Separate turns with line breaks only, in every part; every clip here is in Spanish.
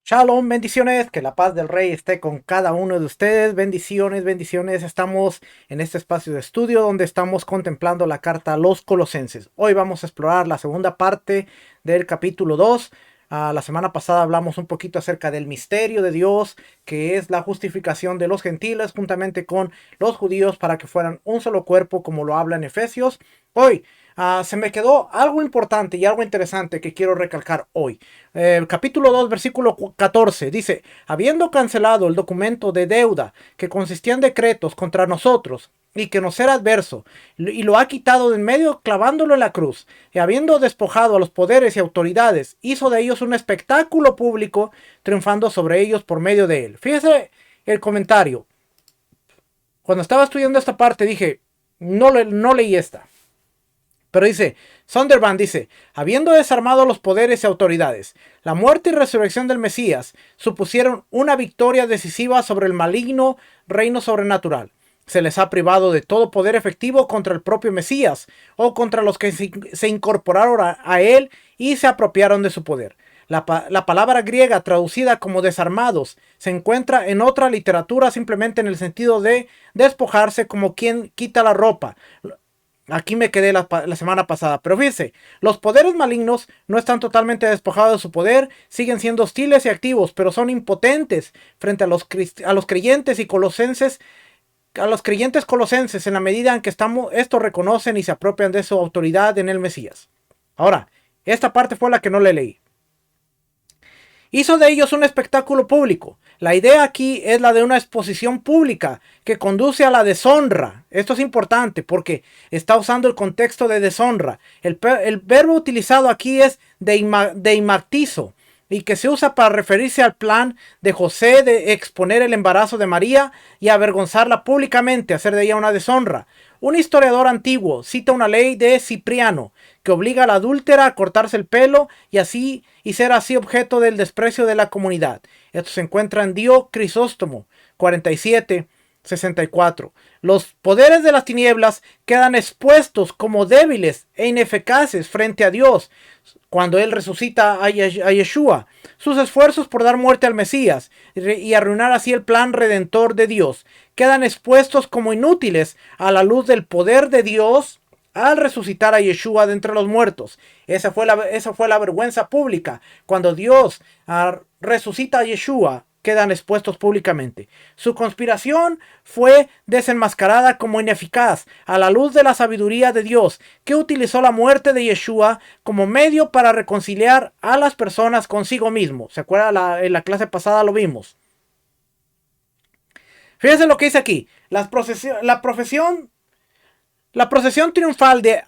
Shalom, bendiciones, que la paz del Rey esté con cada uno de ustedes. Bendiciones, bendiciones. Estamos en este espacio de estudio donde estamos contemplando la carta a los Colosenses. Hoy vamos a explorar la segunda parte del capítulo 2. La semana pasada hablamos un poquito acerca del misterio de Dios, que es la justificación de los gentiles juntamente con los judíos para que fueran un solo cuerpo, como lo habla en Efesios. Hoy se me quedó algo importante y algo interesante que quiero recalcar hoy. Capítulo 2, versículo 14, dice: habiendo cancelado el documento de deuda que consistía en decretos contra nosotros y que nos era adverso, y lo ha quitado de en medio clavándolo en la cruz, y habiendo despojado a los poderes y autoridades, hizo de ellos un espectáculo público, triunfando sobre ellos por medio de él. Fíjese el comentario. Cuando estaba estudiando esta parte dije, no leí esta. Pero dice, Sondervan dice, habiendo desarmado los poderes y autoridades, la muerte y resurrección del Mesías supusieron una victoria decisiva sobre el maligno reino sobrenatural. Se les ha privado de todo poder efectivo contra el propio Mesías o contra los que se incorporaron a él y se apropiaron de su poder. La palabra griega traducida como desarmados se encuentra en otra literatura simplemente en el sentido de despojarse, como quien quita la ropa. Aquí me quedé la semana pasada, pero fíjense, los poderes malignos no están totalmente despojados de su poder, siguen siendo hostiles y activos, pero son impotentes frente a los creyentes y colosenses, a los creyentes colosenses, en la medida en que estos reconocen y se apropian de su autoridad en el Mesías. Ahora, esta parte fue la que no le leí. Hizo de ellos un espectáculo público. La idea aquí es la de una exposición pública que conduce a la deshonra. Esto es importante porque está usando el contexto de deshonra. El verbo utilizado aquí es deimactizo, y que se usa para referirse al plan de José de exponer el embarazo de María y avergonzarla públicamente, hacer de ella una deshonra. Un historiador antiguo cita una ley de Cipriano que obliga a la adúltera a cortarse el pelo y ser así objeto del desprecio de la comunidad. Esto se encuentra en Dio Crisóstomo 47-64. Los poderes de las tinieblas quedan expuestos como débiles e ineficaces frente a Dios cuando Él resucita a Yeshua. Sus esfuerzos por dar muerte al Mesías y arruinar así el plan redentor de Dios quedan expuestos como inútiles a la luz del poder de Dios al resucitar a Yeshua de entre los muertos. Esa fue la vergüenza pública. Cuando Dios resucita a Yeshua, quedan expuestos públicamente. Su conspiración fue desenmascarada como ineficaz a la luz de la sabiduría de Dios, que utilizó la muerte de Yeshua como medio para reconciliar a las personas consigo mismo. ¿Se acuerda? En la clase pasada lo vimos. Fíjense lo que dice aquí. La procesión triunfal de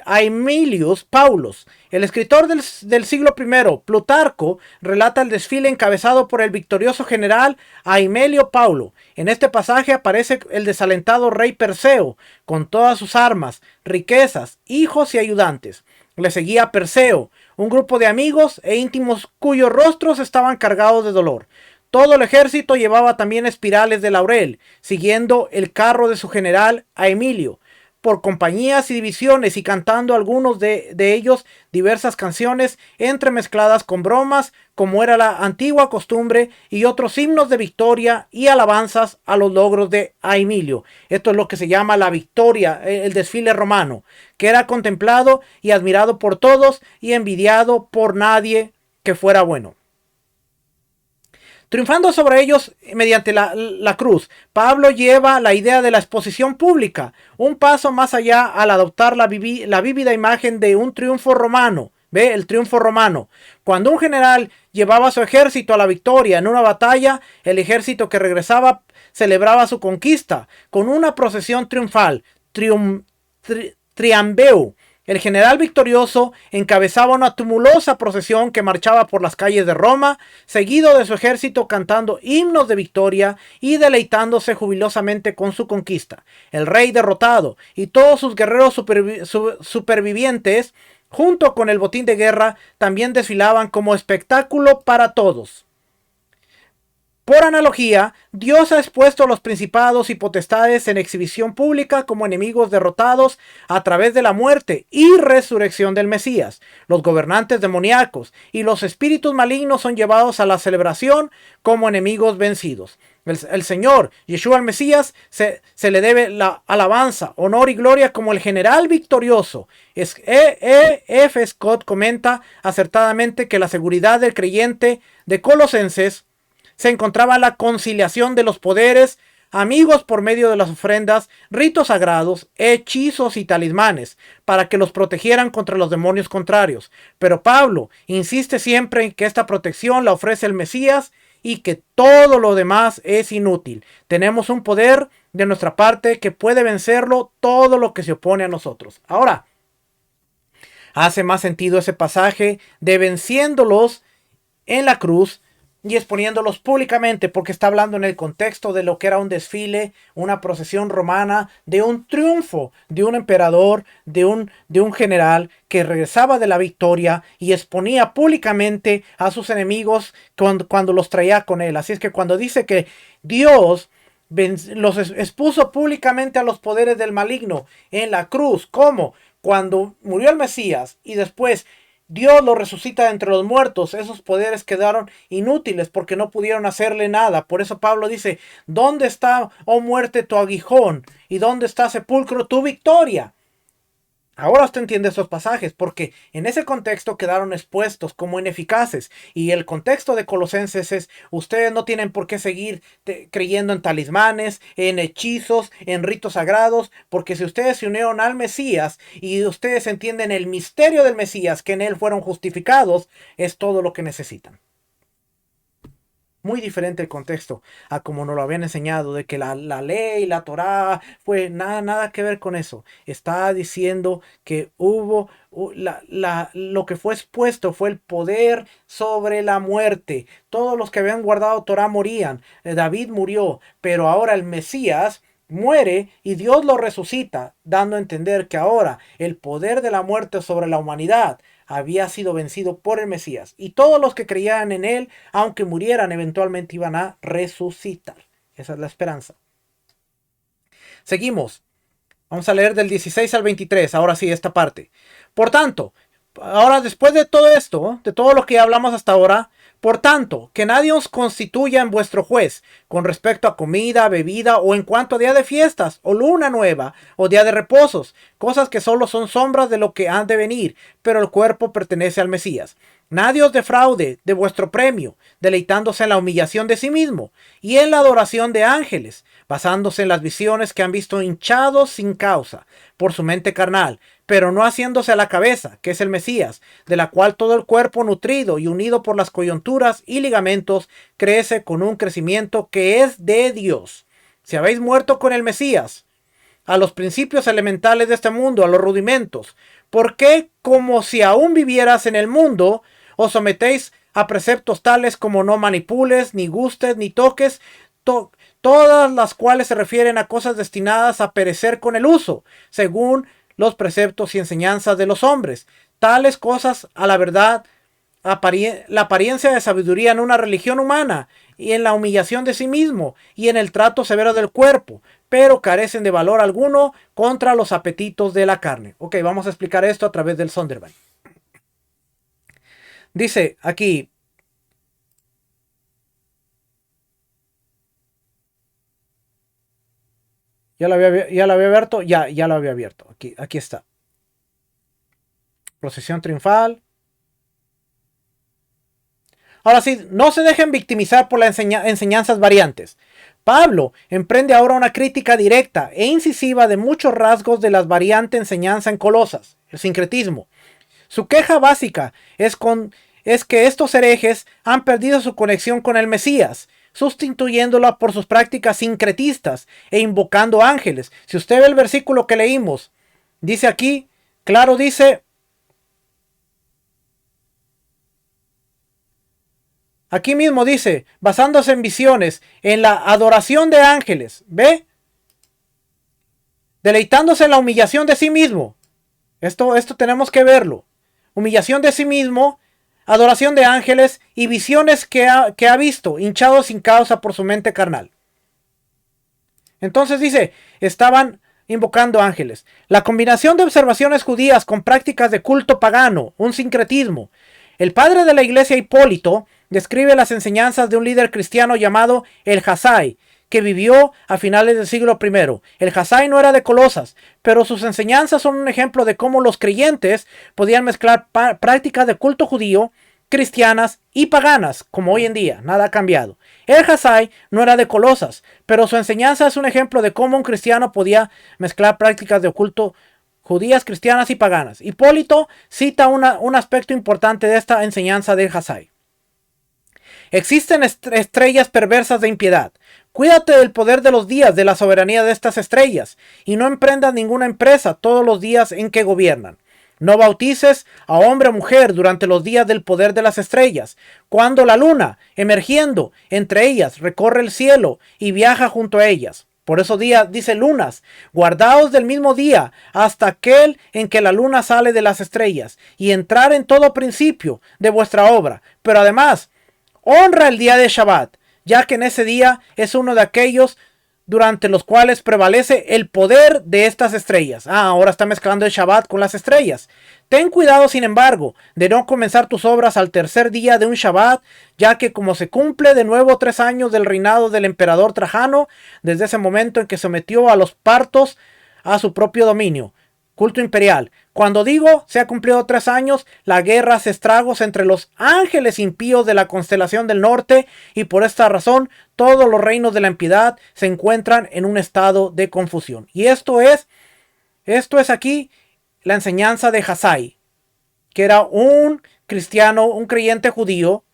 Aemilius Paulus, el escritor del siglo I, Plutarco, relata el desfile encabezado por el victorioso general Aemelio Paulo. En este pasaje aparece el desalentado rey Perseo, con todas sus armas, riquezas, hijos y ayudantes. Le seguía Perseo, un grupo de amigos e íntimos cuyos rostros estaban cargados de dolor. Todo el ejército llevaba también espirales de laurel, siguiendo el carro de su general Aemilio, por compañías y divisiones, y cantando algunos de ellos diversas canciones entremezcladas con bromas, como era la antigua costumbre, y otros himnos de victoria y alabanzas a los logros de Aemilio. Esto es lo que se llama la victoria, el desfile romano, que era contemplado y admirado por todos y envidiado por nadie que fuera bueno. Triunfando sobre ellos mediante la cruz, Pablo lleva la idea de la exposición pública un paso más allá al adoptar la vívida imagen de un triunfo romano. ¿Ve? El triunfo romano. Cuando un general llevaba a su ejército a la victoria en una batalla, el ejército que regresaba celebraba su conquista con una procesión triunfal, triambeu, El general victorioso encabezaba una tumultuosa procesión que marchaba por las calles de Roma, seguido de su ejército cantando himnos de victoria y deleitándose jubilosamente con su conquista. El rey derrotado y todos sus guerreros supervivientes, junto con el botín de guerra, también desfilaban como espectáculo para todos. Por analogía, Dios ha expuesto a los principados y potestades en exhibición pública como enemigos derrotados a través de la muerte y resurrección del Mesías. Los gobernantes demoníacos y los espíritus malignos son llevados a la celebración como enemigos vencidos. El Señor, Yeshua el Mesías, se le debe la alabanza, honor y gloria como el general victorioso. F. Scott comenta acertadamente que la seguridad del creyente de Colosenses se encontraba la conciliación de los poderes, amigos por medio de las ofrendas, ritos sagrados, hechizos y talismanes, para que los protegieran contra los demonios contrarios. Pero Pablo insiste siempre en que esta protección la ofrece el Mesías y que todo lo demás es inútil. Tenemos un poder de nuestra parte que puede vencerlo todo lo que se opone a nosotros. Ahora, hace más sentido ese pasaje de venciéndolos en la cruz y exponiéndolos públicamente, porque está hablando en el contexto de lo que era un desfile, una procesión romana, de un triunfo de un emperador, de un general que regresaba de la victoria y exponía públicamente a sus enemigos cuando los traía con él. Así es que cuando dice que Dios los expuso públicamente a los poderes del maligno en la cruz, como cuando murió el Mesías y después Dios lo resucita de entre los muertos, esos poderes quedaron inútiles porque no pudieron hacerle nada. Por eso Pablo dice, ¿dónde está, oh muerte, tu aguijón? ¿Y dónde está, sepulcro, tu victoria? Ahora usted entiende esos pasajes porque en ese contexto quedaron expuestos como ineficaces, y el contexto de Colosenses es: ustedes no tienen por qué seguir creyendo en talismanes, en hechizos, en ritos sagrados, porque si ustedes se unieron al Mesías y ustedes entienden el misterio del Mesías, que en él fueron justificados, es todo lo que necesitan. Muy diferente el contexto a como nos lo habían enseñado, de que la ley, la Torá, fue nada que ver con eso. Está diciendo que hubo lo que fue expuesto fue el poder sobre la muerte. Todos los que habían guardado Torá morían. David murió, pero ahora el Mesías muere y Dios lo resucita, dando a entender que ahora el poder de la muerte sobre la humanidad había sido vencido por el Mesías, y todos los que creían en él, aunque murieran, eventualmente iban a resucitar. Esa es la esperanza. Seguimos. Vamos a leer del 16 al 23. Ahora sí, esta parte. Por tanto, ahora después de todo esto, de todo lo que hablamos hasta ahora, por tanto, que nadie os constituya en vuestro juez con respecto a comida, bebida, o en cuanto a día de fiestas, o luna nueva, o día de reposos, cosas que solo son sombras de lo que han de venir, pero el cuerpo pertenece al Mesías. Nadie os defraude de vuestro premio, deleitándose en la humillación de sí mismo y en la adoración de ángeles, basándose en las visiones que han visto hinchados sin causa por su mente carnal, pero no haciéndose a la cabeza, que es el Mesías, de la cual todo el cuerpo nutrido y unido por las coyunturas y ligamentos crece con un crecimiento que es de Dios. Si habéis muerto con el Mesías a los principios elementales de este mundo, a los rudimentos, ¿por qué, como si aún vivieras en el mundo, os sometéis a preceptos tales como no manipules, ni gustes, ni toques, todas las cuales se refieren a cosas destinadas a perecer con el uso, según los preceptos y enseñanzas de los hombres? Tales cosas, a la verdad, la apariencia de sabiduría en una religión humana, y en la humillación de sí mismo, y en el trato severo del cuerpo, pero carecen de valor alguno contra los apetitos de la carne. Ok, vamos a explicar esto a través del Sonderban. Dice aquí: ya lo había abierto, ya lo había abierto. Aquí está. Procesión triunfal. Ahora sí, no se dejen victimizar por las enseñanzas variantes. Pablo emprende ahora una crítica directa e incisiva de muchos rasgos de las variantes enseñanza en Colosas, el sincretismo. Su queja básica es que estos herejes han perdido su conexión con el Mesías, sustituyéndola por sus prácticas sincretistas e invocando ángeles. Si usted ve el versículo que leímos, dice aquí claro dice, aquí mismo dice, basándose en visiones, en la adoración de ángeles, ¿ve? Deleitándose en la humillación de sí mismo. Esto tenemos que verlo. Humillación de sí mismo, adoración de ángeles y visiones que ha visto, hinchados sin causa por su mente carnal. Entonces dice, estaban invocando ángeles. La combinación de observaciones judías con prácticas de culto pagano, un sincretismo. El padre de la iglesia, Hipólito, describe las enseñanzas de un líder cristiano llamado el Hassai, que vivió a finales del siglo I. El Hassai no era de Colosas, pero sus enseñanzas son un ejemplo de cómo los creyentes podían mezclar prácticas de culto judío, cristianas y paganas, como hoy en día, nada ha cambiado. El Hassai no era de Colosas, pero su enseñanza es un ejemplo de cómo un cristiano podía mezclar prácticas de culto judías, cristianas y paganas. Hipólito cita un aspecto importante de esta enseñanza del Hassai. Existen estrellas perversas de impiedad. Cuídate del poder de los días de la soberanía de estas estrellas, y no emprendas ninguna empresa todos los días en que gobiernan. No bautices a hombre o mujer durante los días del poder de las estrellas, cuando la luna, emergiendo entre ellas, recorre el cielo y viaja junto a ellas. Por eso dice lunas, guardaos del mismo día hasta aquel en que la luna sale de las estrellas, y entrar en todo principio de vuestra obra. Pero además, honra el día de Shabbat, ya que en ese día es uno de aquellos durante los cuales prevalece el poder de estas estrellas. Ahora está mezclando el Shabbat con las estrellas. Ten cuidado, sin embargo, de no comenzar tus obras al tercer día de un Shabbat, ya que como se cumple de nuevo 3 años del reinado del emperador Trajano, desde ese momento en que sometió a los partos a su propio dominio, culto imperial. Cuando digo se ha cumplido 3 años, la guerra hace estragos entre los ángeles impíos de la constelación del norte, y por esta razón todos los reinos de la impiedad se encuentran en un estado de confusión. Y esto es aquí la enseñanza de Hassai, que era un cristiano, un creyente judío.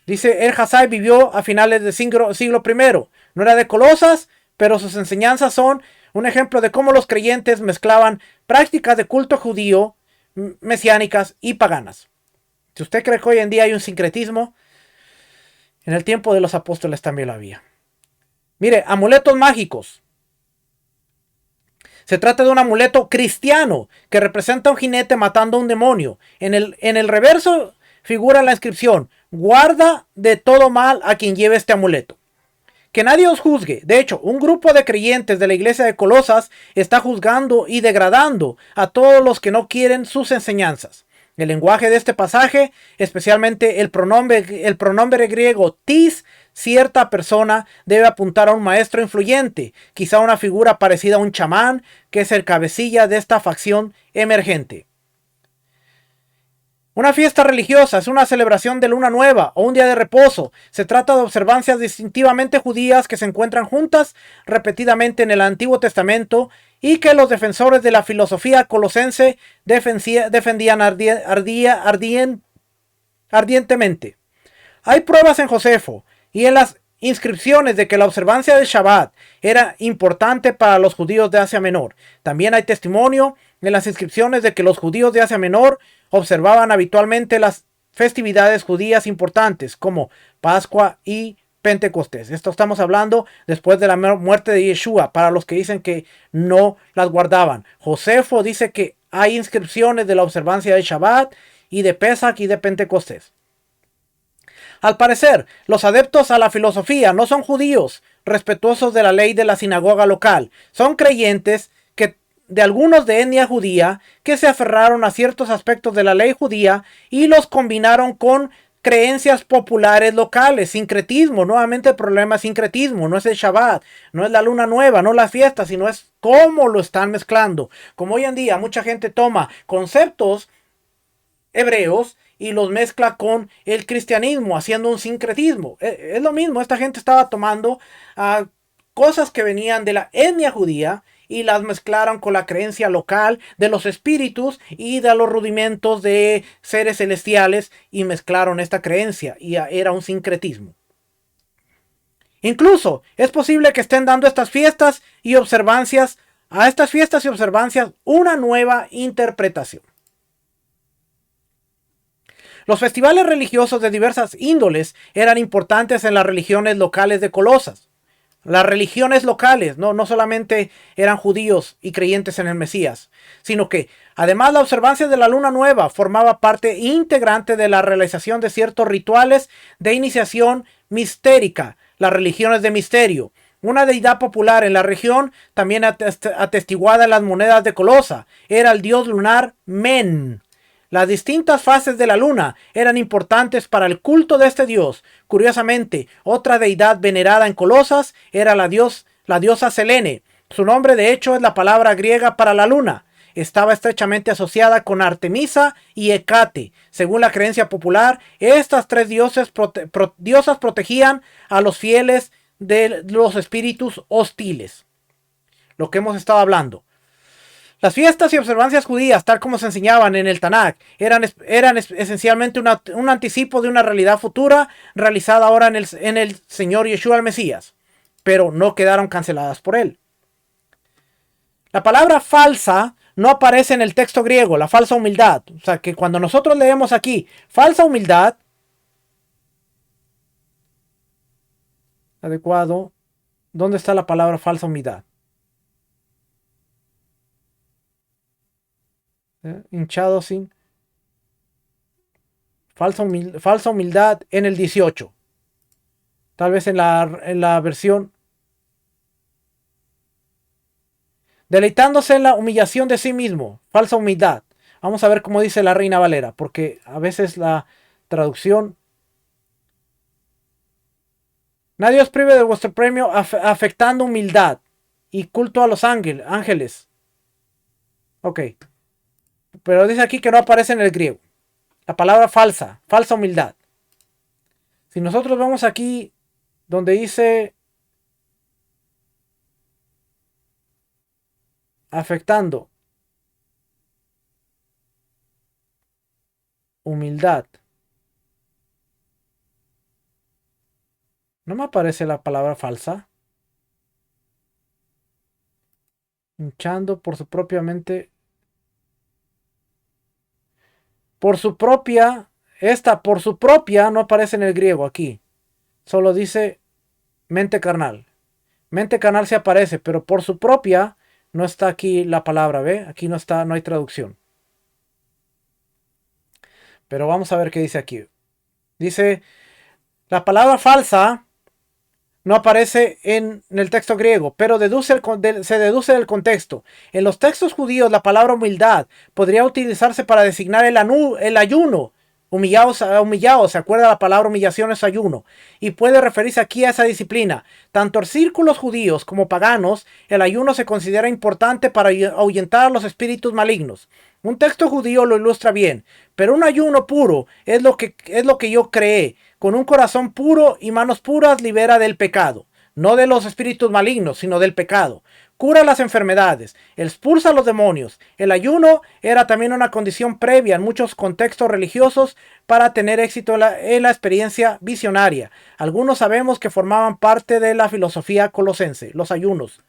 Dice, el Hassai vivió a finales del siglo I. No era de Colosas, pero sus enseñanzas son un ejemplo de cómo los creyentes mezclaban prácticas de culto judío, mesiánicas y paganas. Si usted cree que hoy en día hay un sincretismo, en el tiempo de los apóstoles también lo había. Mire, amuletos mágicos. Se trata de un amuleto cristiano que representa a un jinete matando a un demonio. En el reverso figura la inscripción: guarda de todo mal a quien lleve este amuleto. Que nadie os juzgue. De hecho, un grupo de creyentes de la iglesia de Colosas está juzgando y degradando a todos los que no quieren sus enseñanzas. El lenguaje de este pasaje, especialmente el pronombre griego tis, cierta persona debe apuntar a un maestro influyente, quizá una figura parecida a un chamán, que es el cabecilla de esta facción emergente. Una fiesta religiosa es una celebración de luna nueva o un día de reposo. Se trata de observancias distintivamente judías que se encuentran juntas repetidamente en el Antiguo Testamento y que los defensores de la filosofía colosense defendían ardientemente. Hay pruebas en Josefo y en las inscripciones de que la observancia del Shabbat era importante para los judíos de Asia Menor. También hay testimonio en las inscripciones de que los judíos de Asia Menor observaban habitualmente las festividades judías importantes como Pascua y Pentecostés. Esto estamos hablando después de la muerte de Yeshua, para los que dicen que no las guardaban. Josefo dice que hay inscripciones de la observancia de Shabbat y de Pesach y de Pentecostés. Al parecer, los adeptos a la filosofía no son judíos respetuosos de la ley de la sinagoga local. Son creyentes de algunos de etnia judía que se aferraron a ciertos aspectos de la ley judía y los combinaron con creencias populares locales. Sincretismo, nuevamente el problema es sincretismo, no es el Shabbat, no es la luna nueva, no la fiesta, sino es cómo lo están mezclando. Como hoy en día mucha gente toma conceptos hebreos y los mezcla con el cristianismo, haciendo un sincretismo. Es lo mismo, esta gente estaba tomando cosas que venían de la etnia judía y las mezclaron con la creencia local de los espíritus y de los rudimentos de seres celestiales, y mezclaron esta creencia y era un sincretismo. Incluso es posible que estén dando estas fiestas y observancias a estas fiestas y observancias una nueva interpretación. Los festivales religiosos de diversas índoles eran importantes en las religiones locales de Colosas. Las religiones locales no solamente eran judíos y creyentes en el Mesías, sino que además la observancia de la luna nueva formaba parte integrante de la realización de ciertos rituales de iniciación mistérica, las religiones de misterio. Una deidad popular en la región, también atestiguada en las monedas de Colosa, era el dios lunar Men. Las distintas fases de la luna eran importantes para el culto de este dios. Curiosamente, otra deidad venerada en Colosas era la diosa Selene. Su nombre, de hecho, es la palabra griega para la luna. Estaba estrechamente asociada con Artemisa y Hécate. Según la creencia popular, estas tres diosas protegían a los fieles de los espíritus hostiles. Lo que hemos estado hablando. Las fiestas y observancias judías, tal como se enseñaban en el Tanakh, eran esencialmente un anticipo de una realidad futura realizada ahora en el Señor Yeshua el Mesías, pero no quedaron canceladas por él. La palabra falsa no aparece en el texto griego, la falsa humildad. O sea que cuando nosotros leemos aquí falsa humildad, adecuado, ¿dónde está la palabra falsa humildad? Hinchado sin falsa humildad en el 18. Tal vez en la versión deleitándose en la humillación de sí mismo. Falsa humildad. Vamos a ver cómo dice la Reina Valera, porque a veces la traducción. Nadie os prive de vuestro premio afectando humildad y culto a los ángeles. Ok. Pero dice aquí que no aparece en el griego. La palabra falsa, falsa humildad. Si nosotros vamos aquí donde dice afectando humildad, no me aparece la palabra falsa. Hinchando por su propia mente. Por su propia, por su propia no aparece en el griego aquí. Solo dice mente carnal. Mente carnal sí aparece, pero por su propia no está aquí la palabra, ¿ve? Aquí no está, no hay traducción. Pero vamos a ver qué dice aquí. Dice, la palabra falsa no aparece en el texto griego, pero se deduce del contexto. En los textos judíos, la palabra humildad podría utilizarse para designar el ayuno. Humillados, ¿se acuerda? La palabra humillación es ayuno. Y puede referirse aquí a esa disciplina. Tanto en círculos judíos como paganos, el ayuno se considera importante para ahuyentar a los espíritus malignos. Un texto judío lo ilustra bien, pero un ayuno puro es lo que yo creé. Con un corazón puro y manos puras libera del pecado, no de los espíritus malignos, sino del pecado. Cura las enfermedades, expulsa a los demonios. El ayuno era también una condición previa en muchos contextos religiosos para tener éxito en la experiencia visionaria. Algunos sabemos que formaban parte de la filosofía colosense, los ayunos.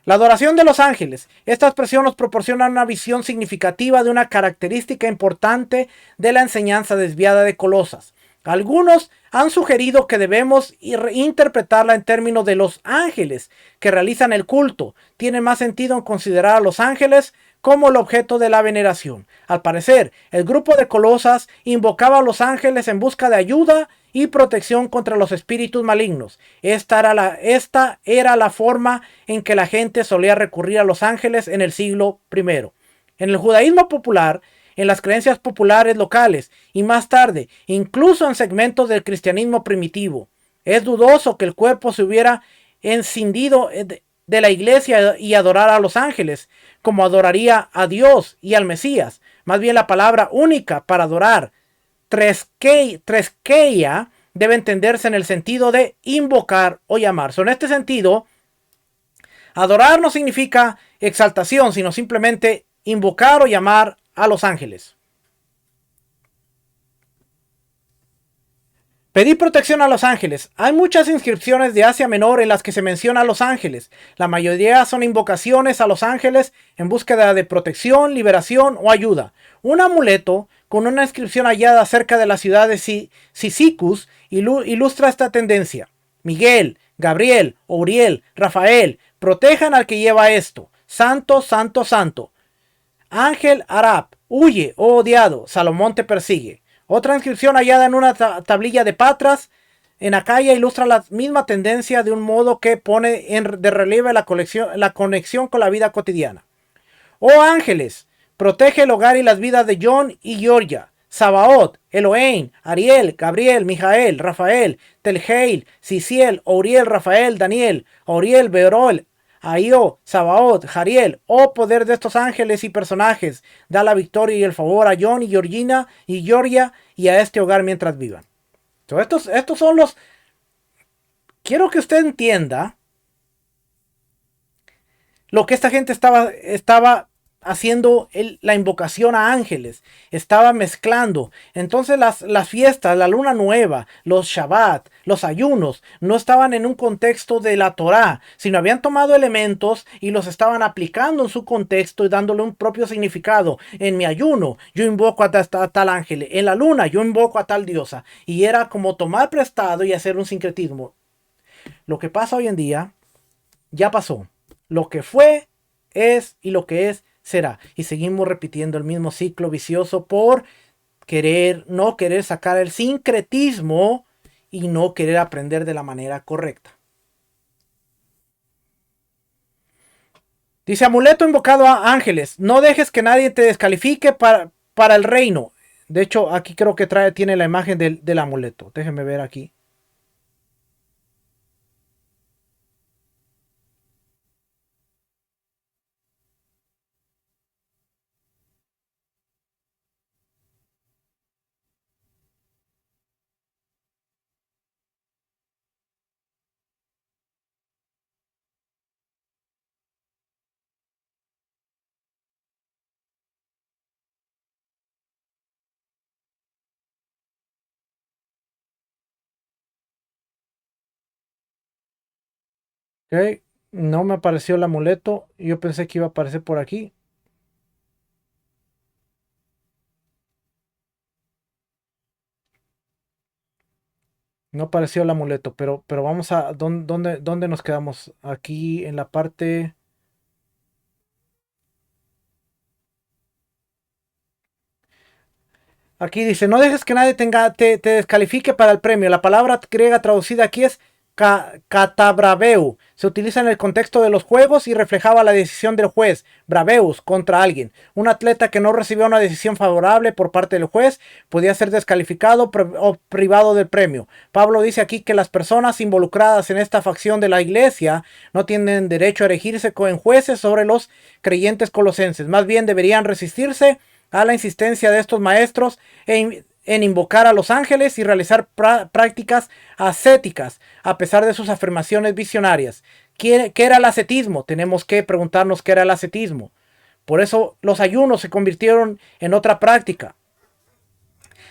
La adoración de los ángeles. Esta expresión nos proporciona una visión significativa de una característica importante de la enseñanza desviada de Colosas. Algunos han sugerido que debemos interpretarla en términos de los ángeles que realizan el culto. Tiene más sentido en considerar a los ángeles como el objeto de la veneración. Al parecer, el grupo de Colosas invocaba a los ángeles en busca de ayuda y protección contra los espíritus malignos. Esta era la forma en que la gente solía recurrir a los ángeles en el siglo I. En el judaísmo popular, en las creencias populares locales y más tarde, incluso en segmentos del cristianismo primitivo, es dudoso que el cuerpo se hubiera encendido de la iglesia y adorar a los ángeles, como adoraría a Dios y al Mesías. Más bien la palabra única para adorar, treskeia, debe entenderse en el sentido de invocar o llamar. En este sentido, adorar no significa exaltación, sino simplemente invocar o llamar a los ángeles. Pedir protección a los ángeles. Hay muchas inscripciones de Asia Menor en las que se menciona a los ángeles. La mayoría son invocaciones a los ángeles en búsqueda de protección, liberación o ayuda. Un amuleto con una inscripción hallada cerca de la ciudad de Cyzicus ilustra esta tendencia. Miguel, Gabriel, Uriel, Rafael, protejan al que lleva esto. Santo, santo, santo. Ángel Arab, huye, oh odiado, Salomón te persigue. Otra inscripción hallada en una tablilla de Patras en Acaya ilustra la misma tendencia de un modo que pone de relieve la conexión con la vida cotidiana. Oh ángeles, protege el hogar y las vidas de John y Georgia. Sabaoth, Elohim, Ariel, Gabriel, Mijael, Rafael, Telgeil, Ciciel, Uriel, Rafael, Daniel, Uriel, Beorol, Aio, Sabaoth, Jariel, oh poder de estos ángeles y personajes, da la victoria y el favor a John y Georgina y Georgia y a este hogar mientras vivan. Estos son los... Quiero que usted entienda lo que esta gente estaba haciendo la invocación a ángeles, estaba mezclando. Entonces las fiestas, la luna nueva, los Shabbat, los ayunos, no estaban en un contexto de la Torá, sino habían tomado elementos y los estaban aplicando en su contexto y dándole un propio significado. En mi ayuno yo invoco a tal ángel, en la luna yo invoco a tal diosa, y era como tomar prestado y hacer un sincretismo. Lo que pasa hoy en día ya pasó. Lo que fue es y lo que es será. Y seguimos repitiendo el mismo ciclo vicioso por no querer sacar el sincretismo y no querer aprender de la manera correcta. Dice, amuleto invocado a ángeles. No dejes que nadie te descalifique para el reino. De hecho, aquí creo que tiene la imagen del amuleto. Déjenme ver aquí. Ok, no me apareció el amuleto. Yo pensé que iba a aparecer por aquí. No apareció el amuleto, pero vamos a... ¿Dónde nos quedamos? Aquí en la parte... Aquí dice, no dejes que nadie te descalifique para el premio. La palabra griega traducida aquí es katabraveu. Se utiliza en el contexto de los juegos y reflejaba la decisión del juez, braveus, contra alguien. Un atleta que no recibió una decisión favorable por parte del juez podía ser descalificado o privado del premio. Pablo dice aquí que las personas involucradas en esta facción de la iglesia no tienen derecho a erigirse en jueces sobre los creyentes colosenses. Más bien deberían resistirse a la insistencia de estos maestros en invocar a los ángeles y realizar prácticas ascéticas a pesar de sus afirmaciones visionarias. ¿Qué era el ascetismo? Tenemos que preguntarnos qué era el ascetismo. Por eso los ayunos se convirtieron en otra práctica.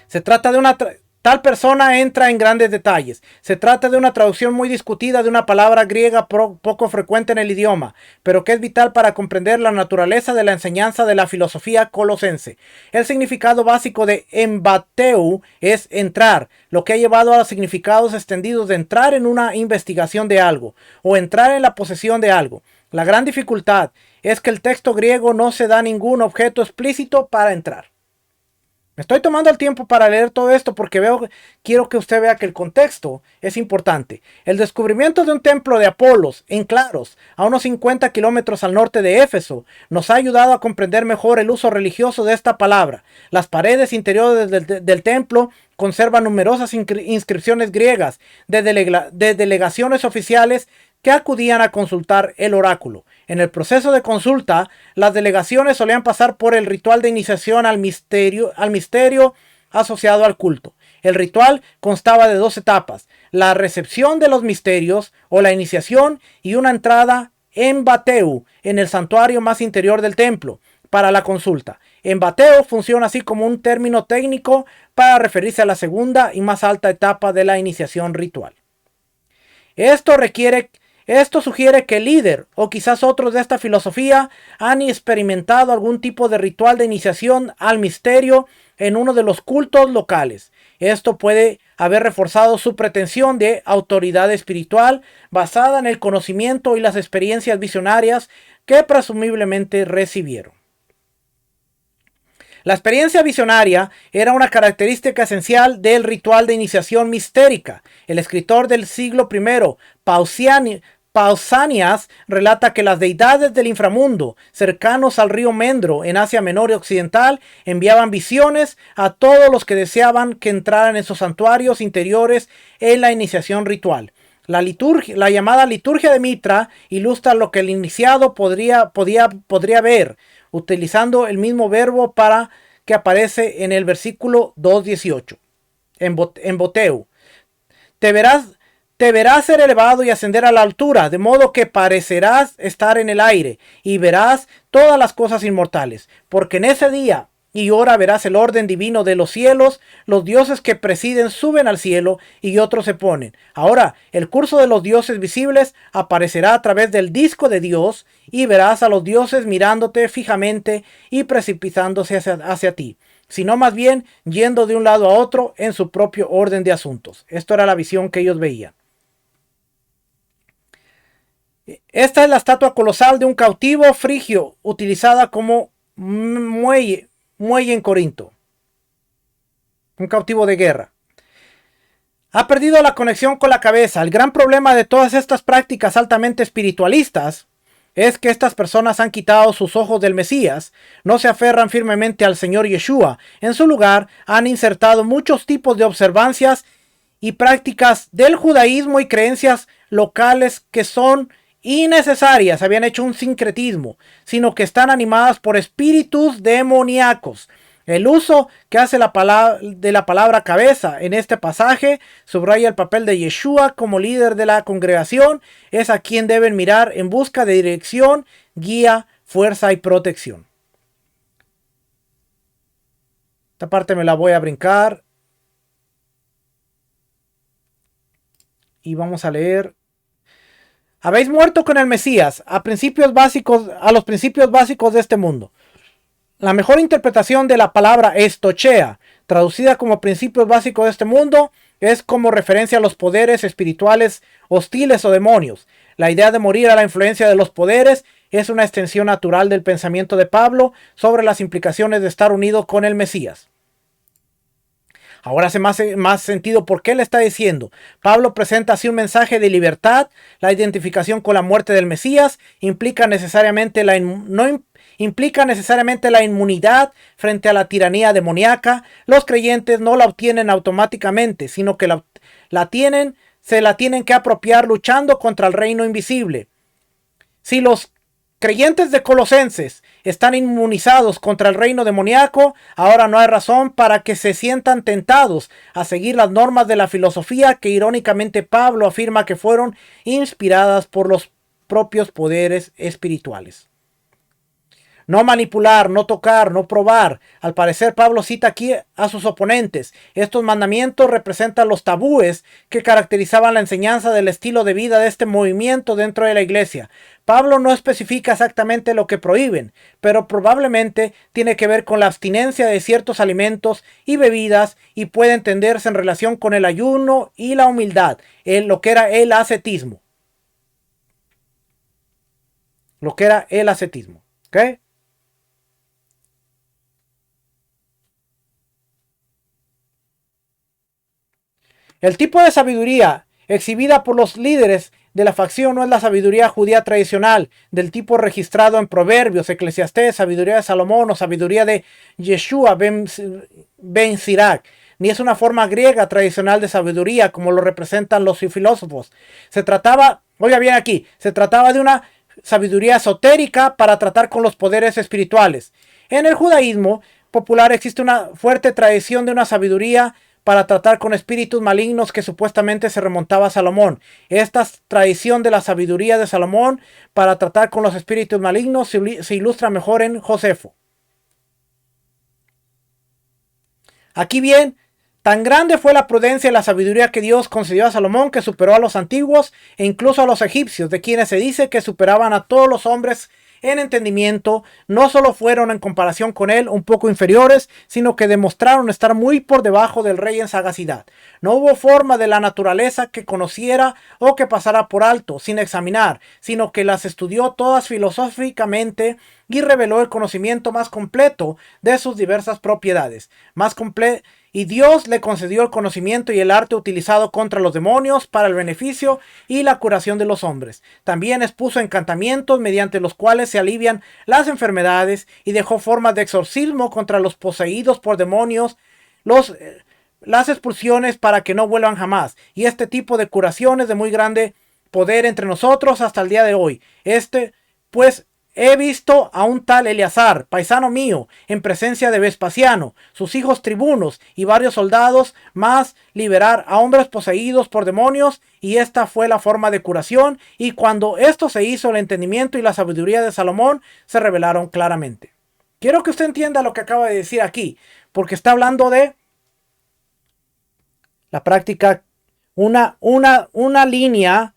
Se trata de una... Tal persona entra en grandes detalles. Se trata de una traducción muy discutida de una palabra griega poco frecuente en el idioma, pero que es vital para comprender la naturaleza de la enseñanza de la filosofía colosense. El significado básico de embateu es entrar, lo que ha llevado a los significados extendidos de entrar en una investigación de algo o entrar en la posesión de algo. La gran dificultad es que el texto griego no se da ningún objeto explícito para entrar. Me estoy tomando el tiempo para leer todo esto porque quiero que usted vea que el contexto es importante. El descubrimiento de un templo de Apolos en Claros, a unos 50 kilómetros al norte de Éfeso, nos ha ayudado a comprender mejor el uso religioso de esta palabra. Las paredes interiores del templo conservan numerosas inscripciones griegas de delegaciones oficiales que acudían a consultar el oráculo. En el proceso de consulta, las delegaciones solían pasar por el ritual de iniciación al misterio asociado al culto. El ritual constaba de 2 etapas: la recepción de los misterios o la iniciación y una entrada en bateu, en el santuario más interior del templo. para la consulta. En bateo funciona así como un término técnico para referirse a la segunda y más alta etapa de la iniciación ritual. Esto sugiere que el líder o quizás otros de esta filosofía han experimentado algún tipo de ritual de iniciación al misterio en uno de los cultos locales. Esto puede haber reforzado su pretensión de autoridad espiritual basada en el conocimiento y las experiencias visionarias que presumiblemente recibieron. La experiencia visionaria era una característica esencial del ritual de iniciación mistérica. El escritor del siglo I, Pausanias, relata que las deidades del inframundo, cercanos al río Mendro en Asia Menor y Occidental, enviaban visiones a todos los que deseaban que entraran en sus santuarios interiores en la iniciación ritual. La llamada liturgia de Mitra ilustra lo que el iniciado podría ver, utilizando el mismo verbo para que aparece en el versículo 2:18. En boteu. Te verás ser elevado y ascender a la altura, de modo que parecerás estar en el aire, y verás todas las cosas inmortales, porque en ese día y hora verás el orden divino de los cielos, los dioses que presiden suben al cielo y otros se ponen. Ahora, el curso de los dioses visibles aparecerá a través del disco de Dios y verás a los dioses mirándote fijamente y precipitándose hacia ti, sino más bien yendo de un lado a otro en su propio orden de asuntos. Esto era la visión que ellos veían. Esta es la estatua colosal de un cautivo frigio utilizada como muelle en Corinto. Un cautivo de guerra. Ha perdido la conexión con la cabeza. El gran problema de todas estas prácticas altamente espiritualistas es que estas personas han quitado sus ojos del Mesías, no se aferran firmemente al Señor Yeshua. En su lugar, han insertado muchos tipos de observancias y prácticas del judaísmo y creencias locales que son innecesarias, habían hecho un sincretismo, sino que están animadas por espíritus demoníacos. El uso que hace de la palabra cabeza en este pasaje subraya el papel de Yeshua como líder de la congregación. Es a quien deben mirar en busca de dirección, guía, fuerza y protección. Esta parte me la voy a brincar y vamos a leer. Habéis muerto con el Mesías a los principios básicos de este mundo. La mejor interpretación de la palabra estochea, traducida como principios básicos de este mundo, es como referencia a los poderes espirituales hostiles o demonios. La idea de morir a la influencia de los poderes es una extensión natural del pensamiento de Pablo sobre las implicaciones de estar unido con el Mesías. Ahora hace más sentido por qué él está diciendo. Pablo presenta así un mensaje de libertad. La identificación con la muerte del Mesías implica necesariamente no implica necesariamente la inmunidad frente a la tiranía demoníaca. Los creyentes no la obtienen automáticamente, sino que se la tienen que apropiar luchando contra el reino invisible. Si los creyentes de Colosenses están inmunizados contra el reino demoníaco, ahora no hay razón para que se sientan tentados a seguir las normas de la filosofía que irónicamente Pablo afirma que fueron inspiradas por los propios poderes espirituales. No manipular, no tocar, no probar. Al parecer Pablo cita aquí a sus oponentes. Estos mandamientos representan los tabúes que caracterizaban la enseñanza del estilo de vida de este movimiento dentro de la iglesia. Pablo no especifica exactamente lo que prohíben, pero probablemente tiene que ver con la abstinencia de ciertos alimentos y bebidas y puede entenderse en relación con el ayuno y la humildad, lo que era el ascetismo. ¿Ok? El tipo de sabiduría exhibida por los líderes de la facción no es la sabiduría judía tradicional, del tipo registrado en Proverbios, Eclesiastés, sabiduría de Salomón o sabiduría de Yeshua ben Sirac, ni es una forma griega tradicional de sabiduría como lo representan los filósofos. Se trataba de una sabiduría esotérica para tratar con los poderes espirituales. En el judaísmo popular existe una fuerte tradición de una sabiduría para tratar con espíritus malignos que supuestamente se remontaba a Salomón. Esta tradición de la sabiduría de Salomón para tratar con los espíritus malignos se ilustra mejor en Josefo. Aquí bien, tan grande fue la prudencia y la sabiduría que Dios concedió a Salomón que superó a los antiguos e incluso a los egipcios, de quienes se dice que superaban a todos los hombres en entendimiento. No solo fueron en comparación con él un poco inferiores, sino que demostraron estar muy por debajo del rey en sagacidad. No hubo forma de la naturaleza que conociera o que pasara por alto sin examinar, sino que las estudió todas filosóficamente y reveló el conocimiento más completo de sus diversas propiedades. Y Dios le concedió el conocimiento y el arte utilizado contra los demonios para el beneficio y la curación de los hombres. También expuso encantamientos mediante los cuales se alivian las enfermedades y dejó formas de exorcismo contra los poseídos por demonios, las expulsiones para que no vuelvan jamás. Y este tipo de curaciones de muy grande poder entre nosotros hasta el día de hoy. Pues he visto a un tal Eleazar, paisano mío, en presencia de Vespasiano, sus hijos tribunos y varios soldados, más liberar a hombres poseídos por demonios, y esta fue la forma de curación, y cuando esto se hizo, el entendimiento y la sabiduría de Salomón se revelaron claramente. Quiero que usted entienda lo que acaba de decir aquí, porque está hablando de la práctica, una línea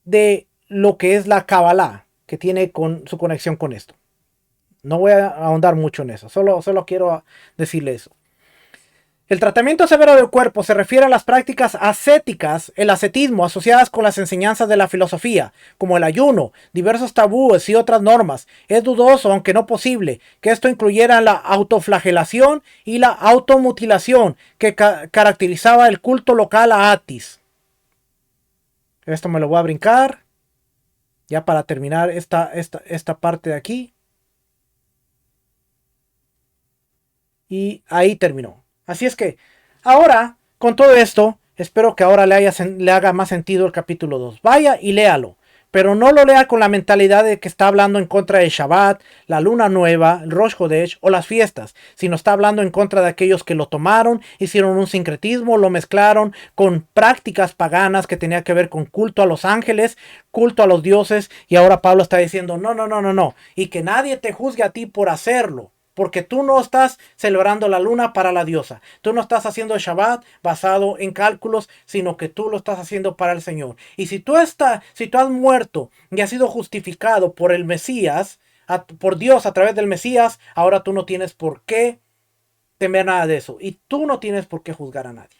de lo que es la Kabbalah, que tiene con su conexión con esto. No voy a ahondar mucho en eso, solo quiero decirle eso. El tratamiento severo del cuerpo se refiere a las prácticas ascéticas, el ascetismo, asociadas con las enseñanzas de la filosofía, como el ayuno, diversos tabúes y otras normas. Es dudoso, aunque no posible, que esto incluyera la autoflagelación y la automutilación que caracterizaba el culto local a Atis. Esto me lo voy a brincar. Ya para terminar esta parte de aquí. Y ahí terminó. Así es que ahora, con todo esto, espero que ahora le haga más sentido el capítulo 2. Vaya y léalo. Pero no lo lea con la mentalidad de que está hablando en contra del Shabbat, la luna nueva, el Rosh Hodesh o las fiestas, sino está hablando en contra de aquellos que lo tomaron, hicieron un sincretismo, lo mezclaron con prácticas paganas que tenía que ver con culto a los ángeles, culto a los dioses, y ahora Pablo está diciendo no, y que nadie te juzgue a ti por hacerlo. Porque tú no estás celebrando la luna para la diosa. Tú no estás haciendo el Shabbat basado en cálculos, sino que tú lo estás haciendo para el Señor. Y si tú has muerto y has sido justificado por el Mesías, por Dios a través del Mesías, ahora tú no tienes por qué temer nada de eso. Y tú no tienes por qué juzgar a nadie.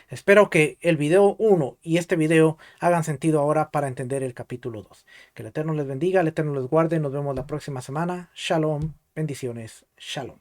Espero que el video 1 y este video hagan sentido ahora para entender el capítulo 2. Que el Eterno les bendiga, el Eterno les guarde. Nos vemos la próxima semana. Shalom. Bendiciones. Shalom.